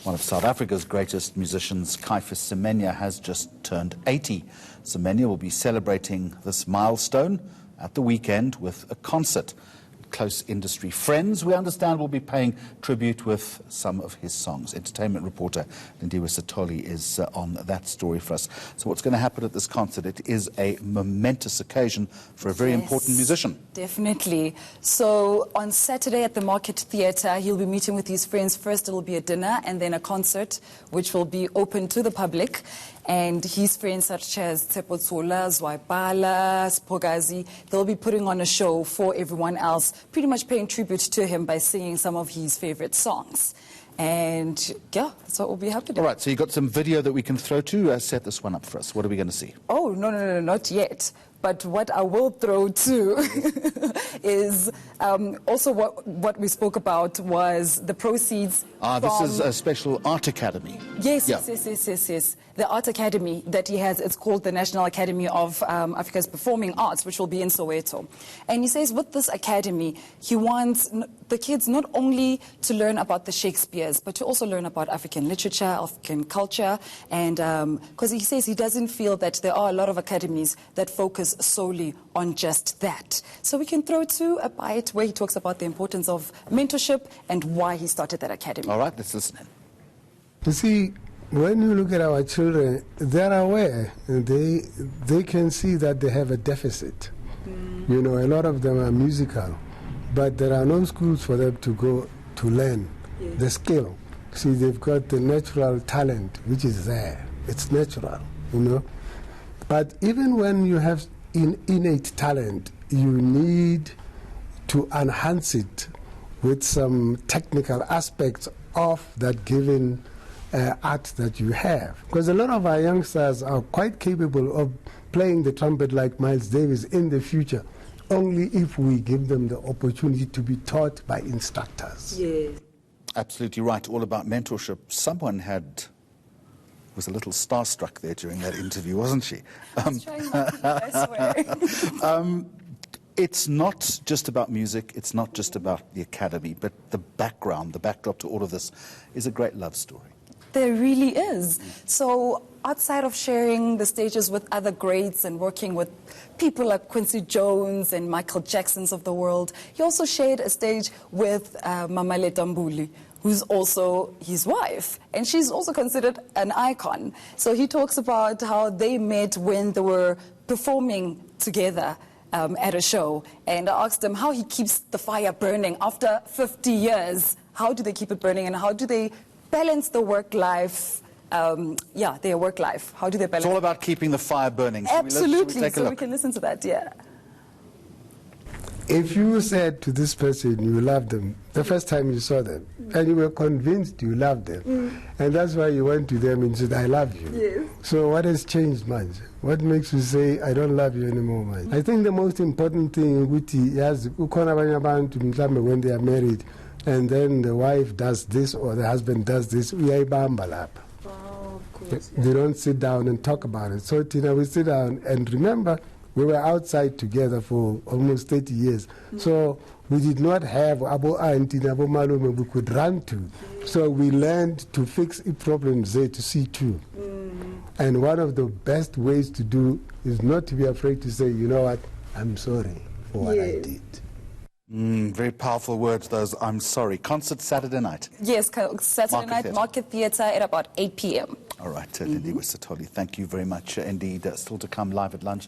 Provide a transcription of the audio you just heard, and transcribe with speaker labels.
Speaker 1: One of South Africa's greatest musicians, Caiphus Semenya, has just turned 80. Semenya will be celebrating this milestone at the weekend with a concert. Close industry friends, we understand, will be paying tribute with some of his songs. Entertainment reporter Lindiwe Satoli is on that story for us. So what's going to happen at this concert? It is a momentous occasion for a very important musician.
Speaker 2: Definitely. So on Saturday at the Market Theatre, he'll be meeting with his friends. First it will be a dinner and then a concert, which will be open to the public. And his friends such as Tsepotsula, Zwaibala, Spogazi, they'll be putting on a show for everyone else, pretty much paying tribute to him by singing some of his favorite songs. And yeah, that's what will be happening.
Speaker 1: All right, so you got some video that we can throw to. Set this one up for us. What are we going to see?
Speaker 2: Oh, no, not yet. But what I will throw to is also what we spoke about was the proceeds
Speaker 1: This is a special art academy.
Speaker 2: Yes. The art academy that he has, it's called the National Academy of Africa's Performing Arts, which will be in Soweto. And he says with this academy, he wants the kids not only to learn about the Shakespeares, but to also learn about African literature, African culture. And because he says he doesn't feel that there are a lot of academies that focus solely on just that. So we can throw to a bite where he talks about the importance of mentorship and why he started that academy.
Speaker 1: All right, let's listen in.
Speaker 3: You see, when you look at our children, they're aware. They can see that they have a deficit. You know, a lot of them are musical, but there are no schools for them to go to learn the skill. See, they've got the natural talent, which is there. It's natural, you know. But even when you have innate talent, you need to enhance it with some technical aspects of that given art that you have. Because a lot of our youngsters are quite capable of playing the trumpet like Miles Davis in the future, only if we give them the opportunity to be taught by instructors.
Speaker 2: Yes.
Speaker 1: Absolutely right, all about mentorship. Someone was a little starstruck there during that interview, wasn't she?
Speaker 2: I was trying not to, I swear.
Speaker 1: It's not just about music, it's not just about the academy, but the background, the backdrop to all of this is a great love story.
Speaker 2: There really is. So outside of sharing the stages with other greats and working with people like Quincy Jones and Michael Jacksons of the world, he also shared a stage with Mamale Tambuli, who's also his wife, and she's also considered an icon. So he talks about how they met when they were performing together at a show, and I asked him how he keeps the fire burning after 50 years. How do they keep it burning, and how do they balance the work life? Their work life. How do they balance?
Speaker 1: It's all about keeping the fire burning.
Speaker 2: Absolutely. So we can listen to that. Yeah.
Speaker 3: If you said to this person you love them the first time you saw them, and you were convinced you loved them, and that's why you went to them and said, I love you.
Speaker 2: Yes.
Speaker 3: So what has changed, man? What makes you say, I don't love you anymore, man? I think the most important thing when they are married, and then the wife does this or the husband does this,
Speaker 2: Oh, of course.
Speaker 3: They don't sit down and talk about it. So, Tina, we sit down and remember, we were outside together for almost 30 years. So we did not have Abo Auntie, Abo Malume we could run to. So we learned to fix problems there to see too. And one of the best ways to do is not to be afraid to say, you know what, I'm sorry for what I did.
Speaker 1: Very powerful words, those. I'm sorry. Concert Saturday night.
Speaker 2: Yes, Saturday night, Market Theatre at about 8 p.m.
Speaker 1: All right, Lindiwe Satoli, thank you very much indeed. Still to come live at lunch.